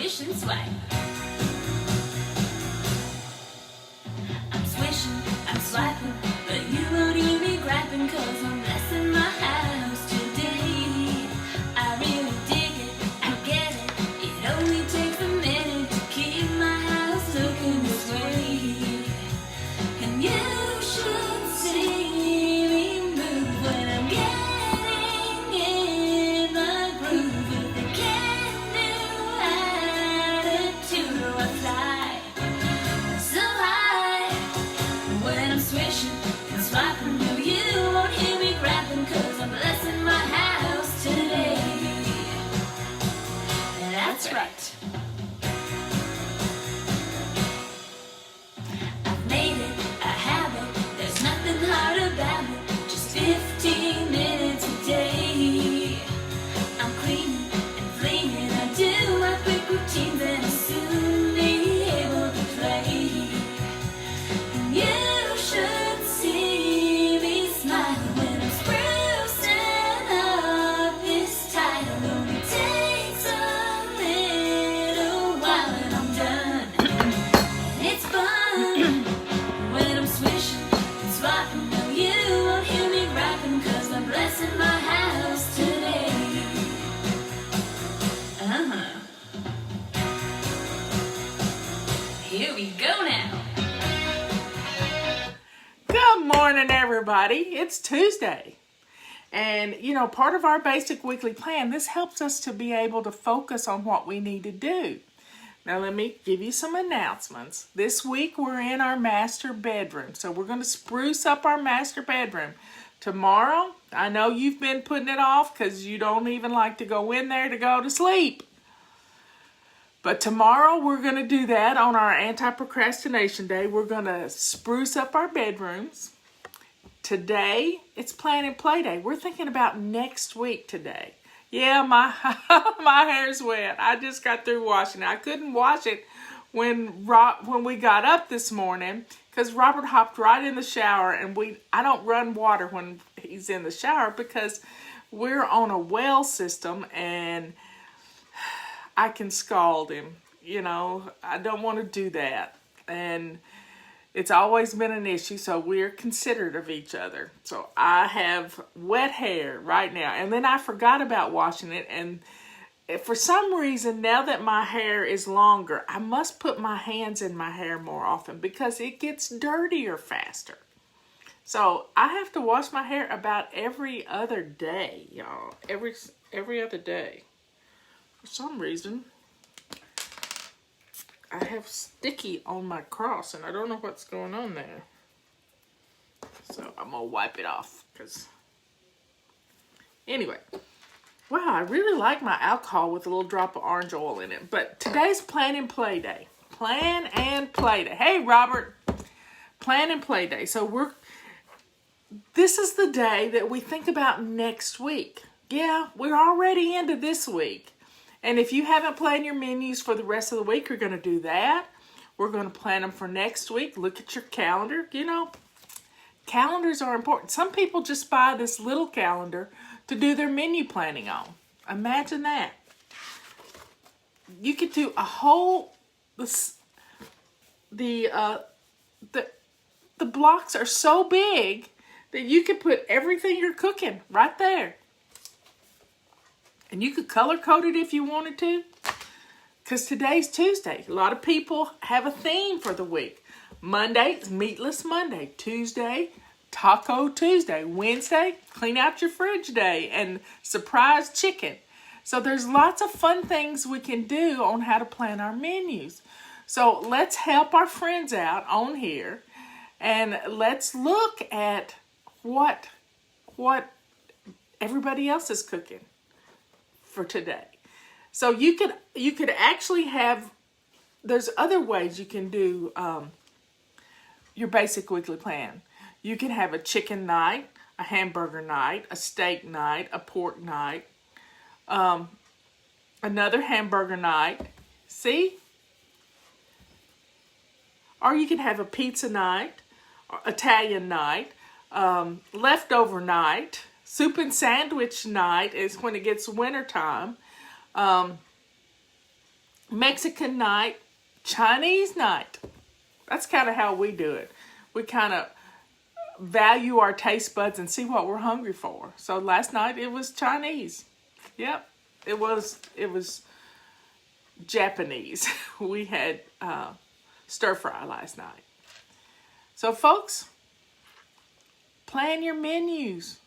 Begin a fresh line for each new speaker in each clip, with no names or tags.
swish and swipe. I'm swishing, I'm swiping, but you won't hear me griping, cause I'm blessing my house today. I really dig it, I get it, it only takes a minute to keep my house looking this way. And you should see me move when I'm getting in the groove. With a can-do attitude, oh, I fly so high when I'm swishing and swiping. No, you won't hear me grabbing, cause I'm blessing my house today. That's right. I've made it a habit, there's nothing hard about it. Just 15 minutes a day. I'm cleaning and cleaning, I do my quick routines, and I'll soon be able to play. And you should see me smile when I'm sprucing up this title. Only takes a little while and I'm done. And it's fun when I'm swishing and swiping. No, you won't hear me rapping, cause I'm blessing my house today. Here we go now.
Good morning, everybody. It's Tuesday. And, part of our basic weekly plan, this helps us to be able to focus on what we need to do. Now, let me give you some announcements. This week, we're in our master bedroom. So, we're going to spruce up our master bedroom. Tomorrow, I know you've been putting it off because you don't even like to go in there to go to sleep. But tomorrow, we're going to do that on our anti-procrastination day. We're going to spruce up our bedrooms. Today, it's plan and play day. We're thinking about next week today. Yeah, my hair's wet. I just got through washing it. I couldn't wash it when we got up this morning because Robert hopped right in the shower, and I don't run water when he's in the shower because we're on a well system and I can scald him. I don't want to do that. And it's always been an issue, so we're considerate of each other. So I have wet hair right now. And then I forgot about washing it. And for some reason, now that my hair is longer, I must put my hands in my hair more often because it gets dirtier faster. So I have to wash my hair about every other day, y'all. Every other day. For some reason, I have sticky on my cross, and I don't know what's going on there. So I'm going to wipe it off. Anyway. Wow, I really like my alcohol with a little drop of orange oil in it. But today's plan and play day. Plan and play day. Hey, Robert. Plan and play day. So this is the day that we think about next week. Yeah, we're already into this week. And if you haven't planned your menus for the rest of the week, you're going to do that. We're going to plan them for next week. Look at your calendar. Calendars are important. Some people just buy this little calendar to do their menu planning on. Imagine that. You could do a whole... The blocks are so big that you could put everything you're cooking right there. And you could color code it if you wanted to. Because today's Tuesday. A lot of people have a theme for the week. Monday, Meatless Monday. Tuesday, Taco Tuesday. Wednesday, Clean Out Your Fridge Day. And Surprise Chicken. So there's lots of fun things we can do on how to plan our menus. So let's help our friends out on here. And let's look at what everybody else is cooking for today. So you could actually have, there's other ways you can do your basic weekly plan. You can have a chicken night, a hamburger night, a steak night, a pork night, another hamburger night. See? Or you can have a pizza night, Italian night, leftover night. Soup and sandwich night is when it gets wintertime. Mexican night, Chinese night. That's kind of how we do it. We kind of value our taste buds and see what we're hungry for. So last night it was Chinese. Yep, it was Japanese. We had stir fry last night. So folks, plan your menus.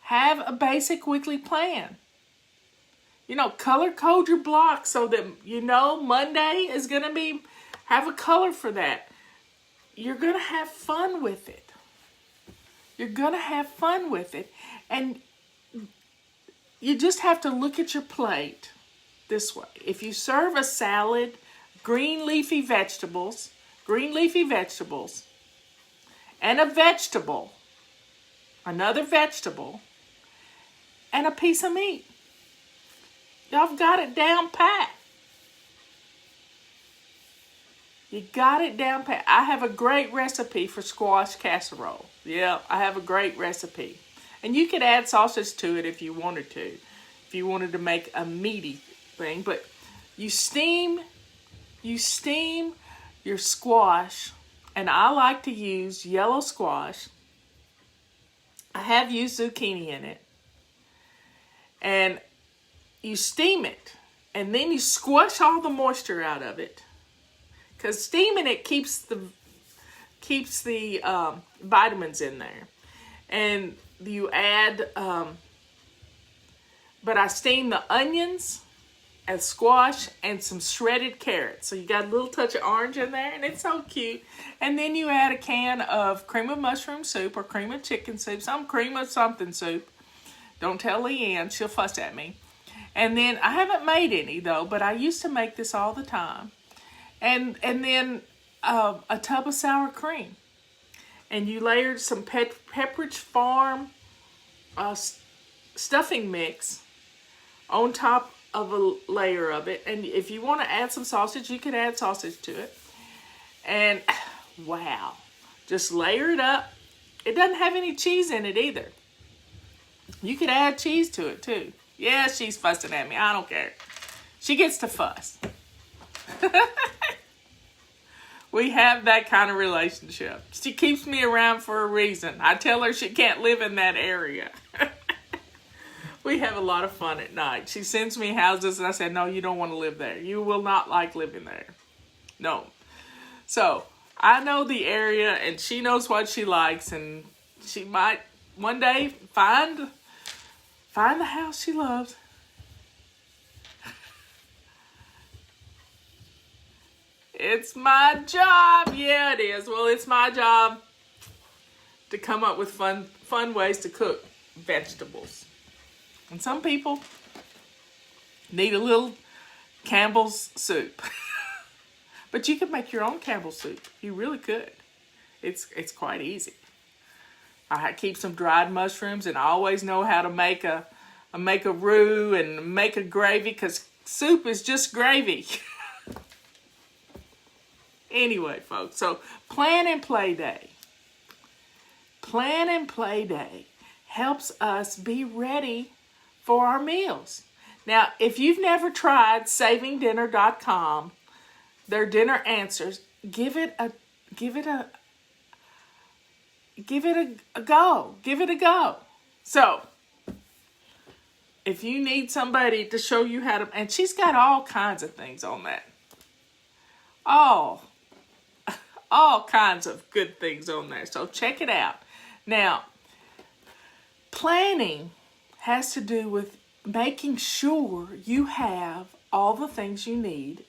Have a basic weekly plan. Color code your block so that Monday is going to have a color for that. You're going to have fun with it. You're going to have fun with it. And you just have to look at your plate this way. If you serve a salad, green leafy vegetables, and a vegetable, another vegetable, and a piece of meat, y'all have got it down pat. You got it down pat. I have a great recipe for squash casserole. Yeah, I have a great recipe. And you could add sausage to it if you wanted to. If you wanted to make a meaty thing. But you steam your squash. And I like to use yellow squash. I have used zucchini in it. And you steam it. And then you squash all the moisture out of it. Because steaming it keeps the vitamins in there. And you add, but I steam the onions and squash and some shredded carrots. So you got a little touch of orange in there, and it's so cute. And then you add a can of cream of mushroom soup or cream of chicken soup, some cream of something soup. Don't tell Leanne, she'll fuss at me. And then, I haven't made any though, but I used to make this all the time. And then a tub of sour cream. And you layered some Pepperidge Farm stuffing mix on top of a layer of it. And if you want to add some sausage, you could add sausage to it. And wow, just layer it up. It doesn't have any cheese in it either. You could add cheese to it too. Yeah, she's fussing at me. I don't care. She gets to fuss. We have that kind of relationship. She keeps me around for a reason. I tell her she can't live in that area. We have a lot of fun at night. She sends me houses and I said, no, you don't want to live there. You will not like living there. No. So I know the area and she knows what she likes, and she might one day find the house she loves. It's my job. Yeah, it is. Well, it's my job to come up with fun ways to cook vegetables. And some people need a little Campbell's soup. But you could make your own Campbell's soup. You really could. It's quite easy. I keep some dried mushrooms, and I always know how to make a roux and make a gravy, because soup is just gravy. Anyway, folks, so plan and play day. Plan and play day helps us be ready for our meals. Now, if you've never tried SavingDinner.com, their dinner answers, give it a go. Give it a go. So, if you need somebody to show you how to, and she's got all kinds of things on that. All kinds of good things on there. So check it out. Now, planning has to do with making sure you have all the things you need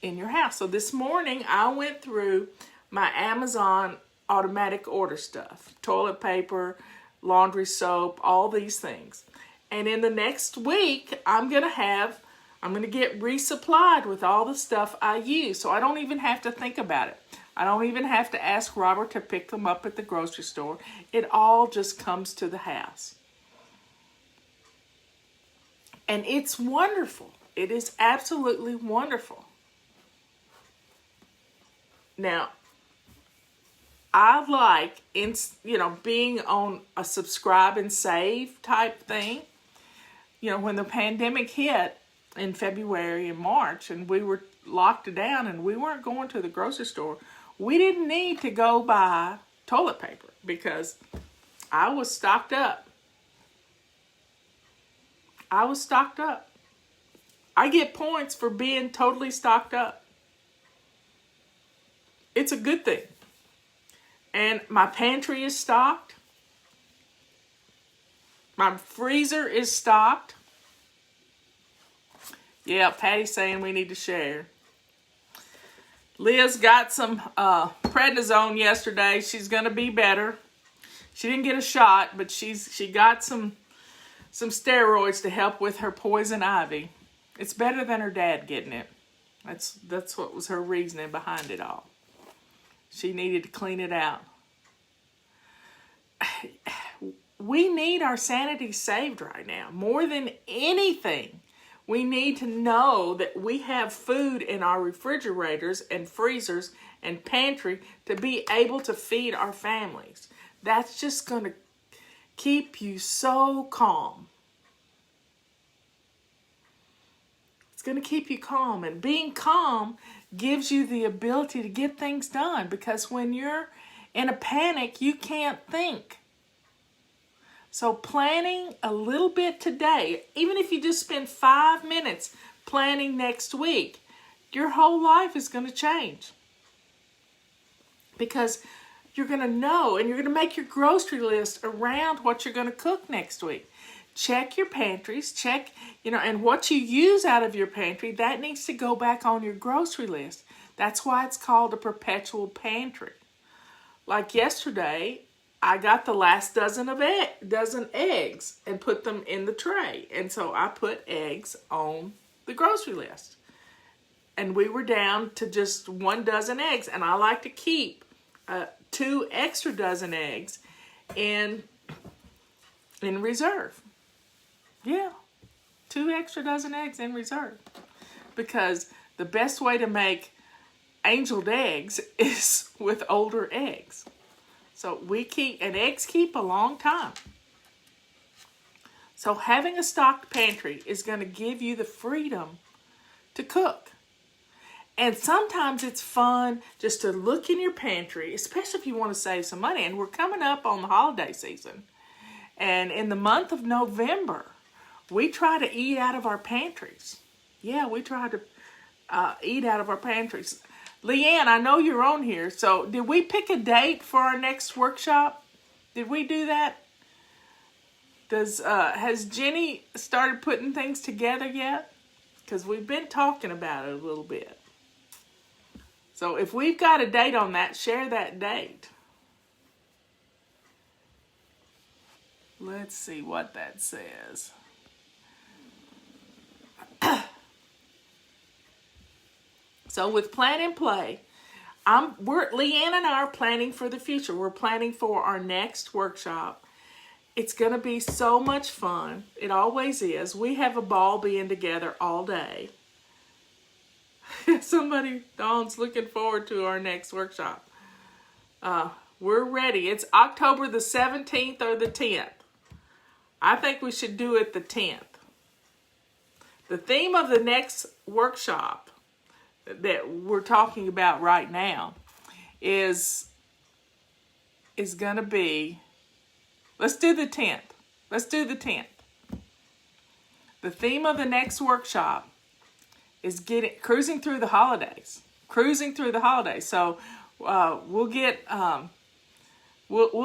in your house. So this morning I went through my Amazon automatic order stuff. Toilet paper, laundry soap, all these things. And in the next week, I'm going to get resupplied with all the stuff I use. So I don't even have to think about it. I don't even have to ask Robert to pick them up at the grocery store. It all just comes to the house. And it's wonderful. It is absolutely wonderful. Now, I like, being on a subscribe and save type thing. When the pandemic hit, in February and March, and we were locked down and we weren't going to the grocery store, we didn't need to go buy toilet paper because I was stocked up. I was stocked up. I get points for being totally stocked up. It's a good thing. And my pantry is stocked. My freezer is stocked. Yeah, Patty's saying we need to share. Liz got some prednisone yesterday. She's going to be better. She didn't get a shot, but she got some steroids to help with her poison ivy. It's better than her dad getting it. That's what was her reasoning behind it all. She needed to clean it out. We need our sanity saved right now. More than anything, we need to know that we have food in our refrigerators and freezers and pantry to be able to feed our families. That's just going to keep you so calm. It's going to keep you calm. And being calm gives you the ability to get things done, because when you're in a panic, you can't think. So planning a little bit today, even if you just spend 5 minutes planning next week, your whole life is going to change. Because you're going to know, and you're going to make your grocery list around what you're going to cook next week. Check your pantries, check, and what you use out of your pantry, that needs to go back on your grocery list. That's why it's called a perpetual pantry. Like yesterday, I got the last dozen eggs and put them in the tray. And so I put eggs on the grocery list. And we were down to just 1 dozen eggs. And I like to keep 2 extra dozen eggs in reserve. Yeah, 2 extra dozen eggs in reserve. Because the best way to make angeled eggs is with older eggs. So eggs keep a long time. So having a stocked pantry is going to give you the freedom to cook. And sometimes it's fun just to look in your pantry, especially if you want to save some money. And we're coming up on the holiday season. And in the month of November, we try to eat out of our pantries. Yeah, we try to eat out of our pantries. Leanne, I know you're on here. So did we pick a date for our next workshop? Did we do that? Has Jenny started putting things together yet? Because we've been talking about it a little bit. So if we've got a date on that, share that date. Let's see what that says. So with Plan and Play, Leanne and I are planning for the future. We're planning for our next workshop. It's going to be so much fun. It always is. We have a ball being together all day. Dawn's looking forward to our next workshop. We're ready. It's October the 17th or the 10th. I think we should do it the 10th. The theme of the next workshop that we're talking about right now is going to be, let's do the 10th. Let's do the 10th. The theme of the next workshop is cruising through the holidays. Cruising through the holidays. So we'll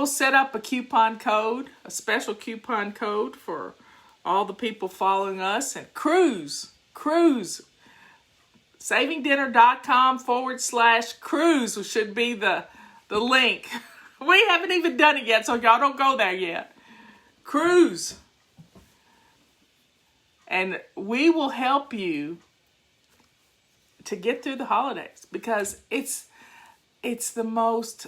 set up a coupon code, a special coupon code for all the people following us, and cruise. SavingDinner.com/cruise should be the link. We haven't even done it yet, so y'all don't go there yet. Cruise. And we will help you to get through the holidays, because it's the most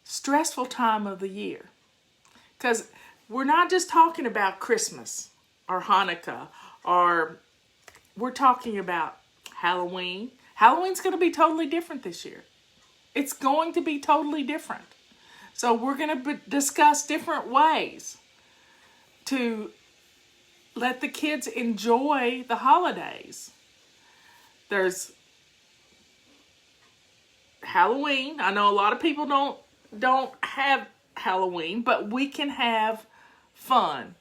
stressful time of the year. Because we're not just talking about Christmas or Hanukkah, or we're talking about Halloween. Halloween's going to be totally different this year. It's going to be totally different. So we're going to discuss different ways to let the kids enjoy the holidays. There's Halloween. I know a lot of people don't have Halloween, but we can have fun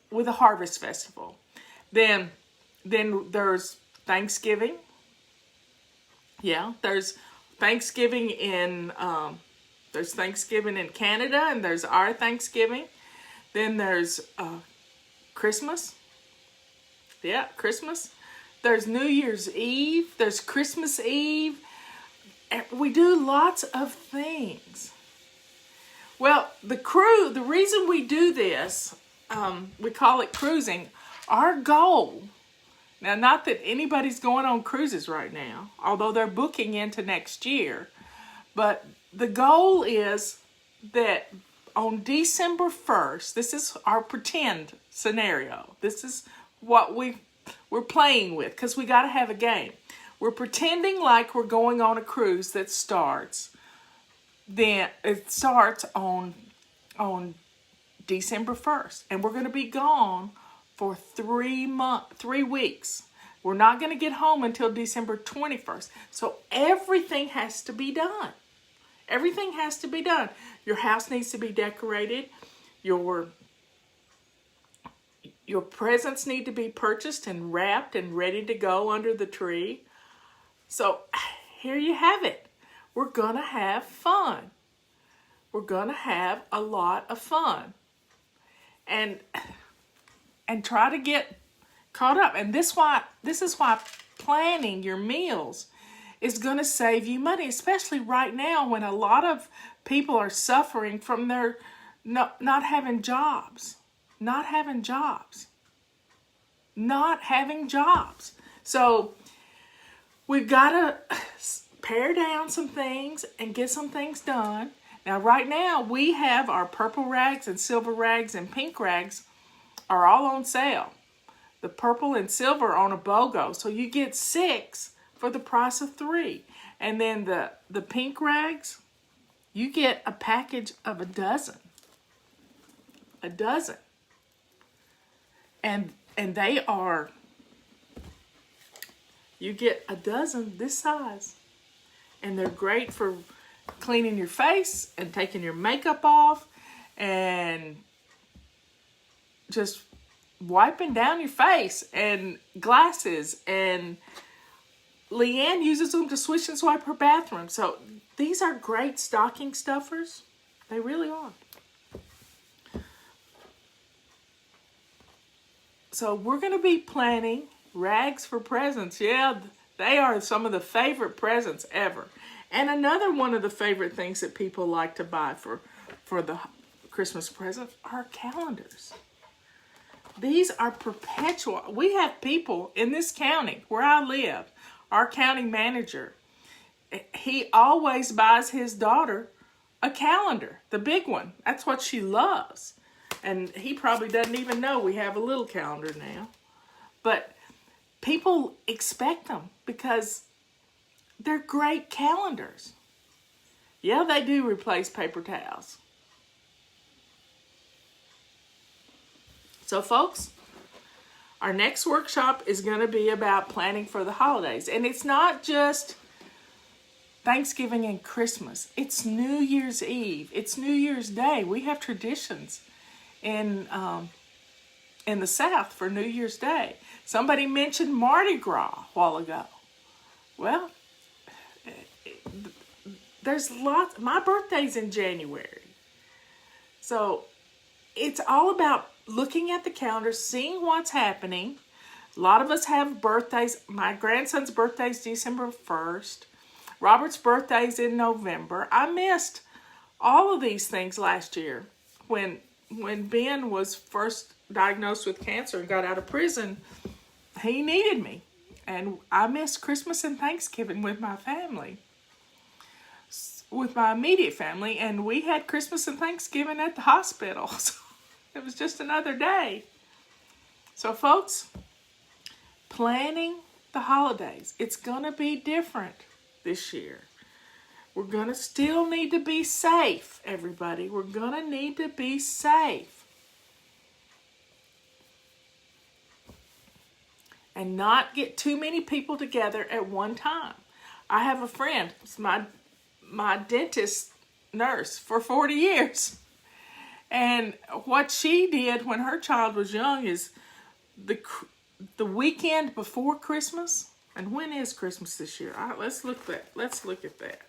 with a harvest festival. Then there's Thanksgiving. Yeah, there's Thanksgiving in Canada, and there's our Thanksgiving. Then there's Christmas. Yeah, Christmas. There's New Year's Eve. There's Christmas Eve. We do lots of things. Well, the reason we do this, we call it cruising. Our goal, now not that anybody's going on cruises right now, although they're booking into next year, but the goal is that on December 1st, this is our pretend scenario. This is what we're playing with, because we got to have a game. We're pretending like we're going on a cruise that starts. Then it starts on December 1st, and we're going to be gone for 3 weeks. We're not going to get home until December 21st. So everything has to be done. Everything has to be done. Your house needs to be decorated. Your presents need to be purchased and wrapped and ready to go under the tree. So here you have it. We're going to have fun. We're going to have a lot of fun. And try to get caught up. And this is why planning your meals is going to save you money, especially right now when a lot of people are suffering from their not having jobs. Not having jobs. So we've got to pare down some things and get some things done. Now, right now, we have our purple rags and silver rags and pink rags are all on sale. The purple and silver are on a BOGO. So you get 6 for the price of 3. And then the pink rags, you get a package of a dozen. A dozen. And they are, you get a dozen this size. And they're great for cleaning your face and taking your makeup off and just wiping down your face and glasses. And Leanne uses them to swish and swipe her bathroom. So these are great stocking stuffers. They really are. So we're going to be planning rags for presents. Yeah, they are some of the favorite presents ever. And another one of the favorite things that people like to buy for the Christmas presents are calendars. These are perpetual. We have people in this county where I live, our county manager, he always buys his daughter a calendar, the big one. That's what she loves. And he probably doesn't even know we have a little calendar now. But people expect them because they're great calendars. Yeah, they do replace paper towels. So folks, our next workshop is going to be about planning for the holidays. And it's not just Thanksgiving and Christmas. It's New Year's Eve. It's New Year's Day. We have traditions in the South for New Year's Day. Somebody mentioned Mardi Gras a while ago. Well, there's lots. My birthday's in January. So it's all about looking at the calendar, seeing what's happening. A lot of us have birthdays. My grandson's birthday's December 1st. Robert's birthday's in November. I missed all of these things last year when Ben was first diagnosed with cancer and got out of prison. He needed me. And I missed Christmas and Thanksgiving with my family, with my immediate family. And we had Christmas and Thanksgiving at the hospital. So it was just another day. So folks, planning the holidays. It's going to be different this year. We're going to still need to be safe, everybody. We're going to need to be safe. and not get too many people together at one time. I have a friend, it's my dentist nurse for 40 years. And what she did when her child was young is the weekend before Christmas. And when is Christmas this year? Let's look at that.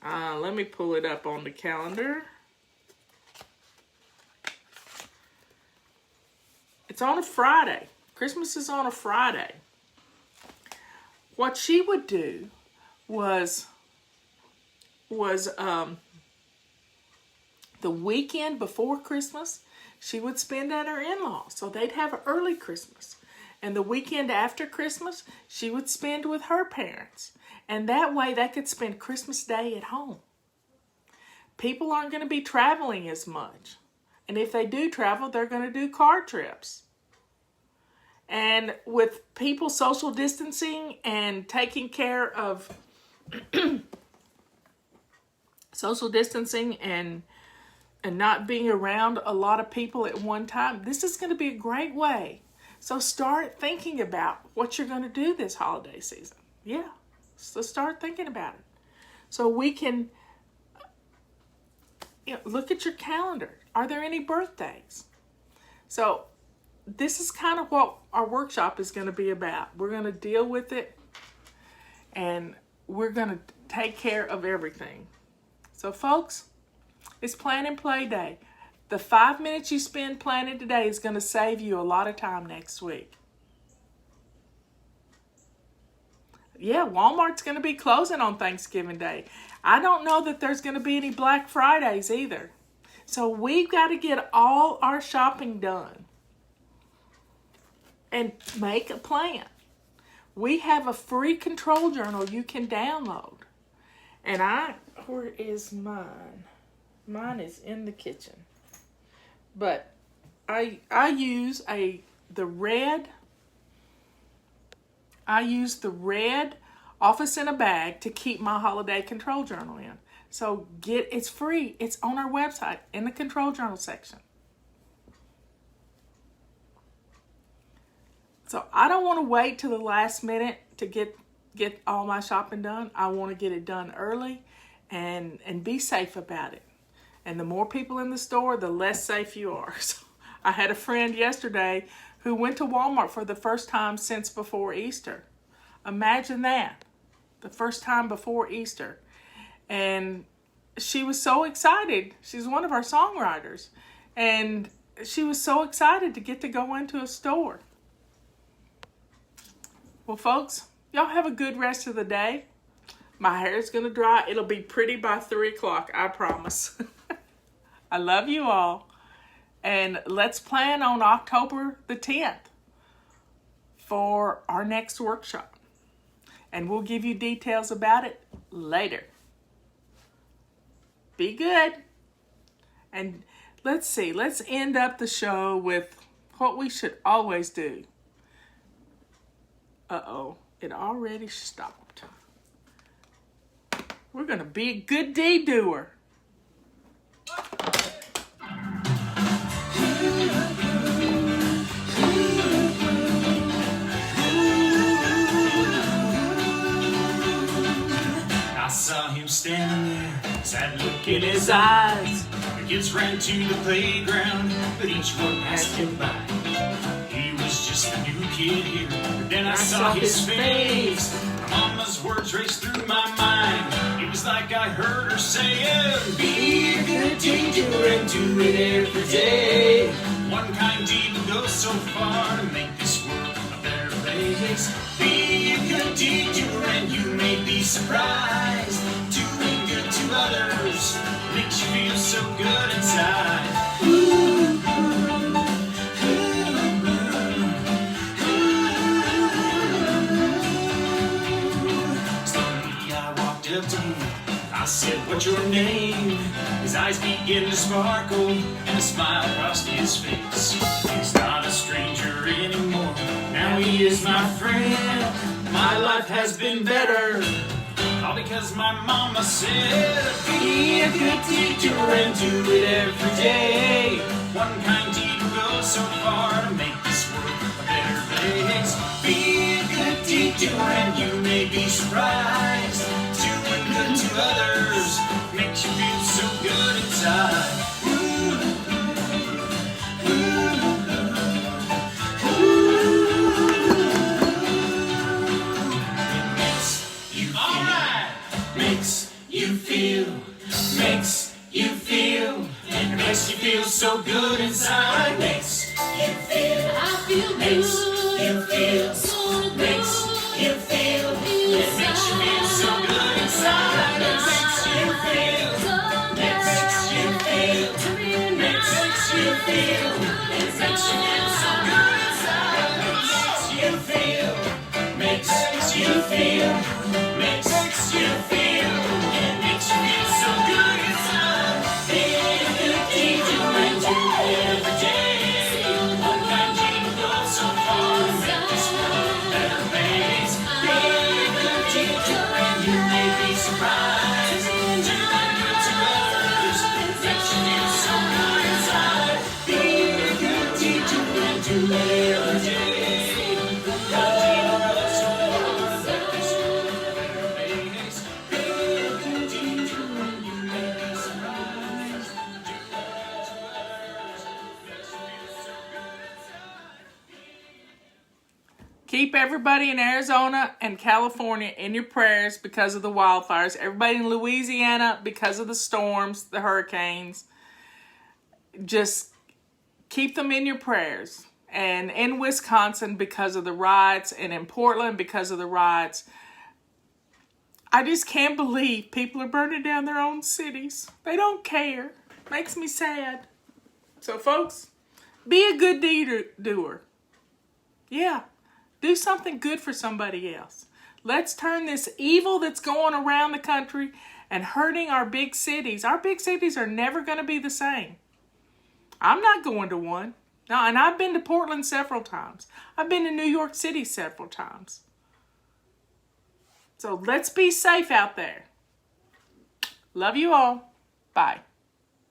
Let me pull it up on the calendar. It's on a Friday. Christmas is on a Friday. What she would do was the weekend before Christmas, she would spend at her in-laws. So they'd have an early Christmas. And the weekend after Christmas, she would spend with her parents. And that way they could spend Christmas Day at home. People aren't going to be traveling as much. And if they do travel, they're going to do car trips. And with people social distancing and taking care of social distancing and not being around a lot of people at one time, this is going to be a great way. So start thinking about what you're going to do this holiday season. Yeah, so start thinking about it. So we can look at your calendar. Are there any birthdays? So this is kind of what our workshop is going to be about. We're going to deal with it, and we're going to take care of everything. So folks, it's Plan and Play Day. The 5 minutes you spend planning today is going to save you a lot of time next week. Yeah, Walmart's going to be closing on Thanksgiving Day. I don't know that there's going to be any Black Fridays either. So we've got to get all our shopping done and make a plan. We have a free control journal you can download. And where is mine? Mine is in the kitchen. But I use the red Office in a Bag to keep my holiday control journal in. So it's free. It's on our website in the control journal section. So I don't want to wait till the last minute to get all my shopping done. I want to get it done early and be safe about it. And the more people in the store, the less safe you are. So I had a friend yesterday who went to Walmart for the first time since before Easter. Imagine that. The first time before Easter. And she was so excited. She's one of our songwriters. And she was so excited to get to go into a store. Well, folks, y'all have a good rest of the day. My hair is going to dry. It'll be pretty by 3 o'clock, I promise. I love you all. And let's plan on October the 10th for our next workshop. And we'll give you details about it later. Be good. And let's see. Let's end up the show with what we should always do. Uh-oh. It already stopped. We're going to be a good deed doer.
I saw him standing there, sad look in his eyes. The kids ran to the playground, but each one passed him by. He was just a new kid here, but then I saw his face. My mama's words raced through my mind. It was like I heard her saying, be a good deed doer and do it every day. One kind deed will go so far to make this world a better place. Be a good deed doer and you may be surprised. Doing good to others makes you feel so good inside. Ooh, slowly I walked up to him. I said, what's your name? His eyes began to sparkle and a smile crossed his face. He's not a stranger anymore. Now he is my friend. My life has been better. All because my mama said, be a good deed doer and do it every day. One kind deed will go so far to make this world a better place. detour, and you may be surprised. Doing good to others makes you feel so good inside. It makes you feel so good inside. Makes you feel,
I feel
makes
good.
you feel,
So good.
makes you feel. It makes you feel so good inside. It makes you feel, makes you feel, makes you feel. It makes you feel so good inside. Makes you feel, makes you feel, makes you feel. It makes you feel so good inside. Being a good teacher and you every day. One kind dream goes so far to make this world a better place. Being a good teacher and you may be surprised. Doing good to others makes you feel so good inside. Being a good teacher and you every day. One dream goes so far to make this world a better place. Being a good teacher and you may be surprised. Doing good to others makes you feel so good inside.
Keep everybody in Arizona and California in your prayers because of the wildfires. Everybody in Louisiana because of the storms, the hurricanes. Just keep them in your prayers. And in Wisconsin because of the riots, and in Portland because of the riots. I just can't believe people are burning down their own cities. They don't care. Makes me sad. So folks, be a good doer. Yeah, do something good for somebody else. Let's turn this evil that's going around the country and hurting our big cities. Our big cities are never going to be the same. I'm not going to one. No, and I've been to Portland several times. I've been to New York City several times. So let's be safe out there. Love you all. Bye.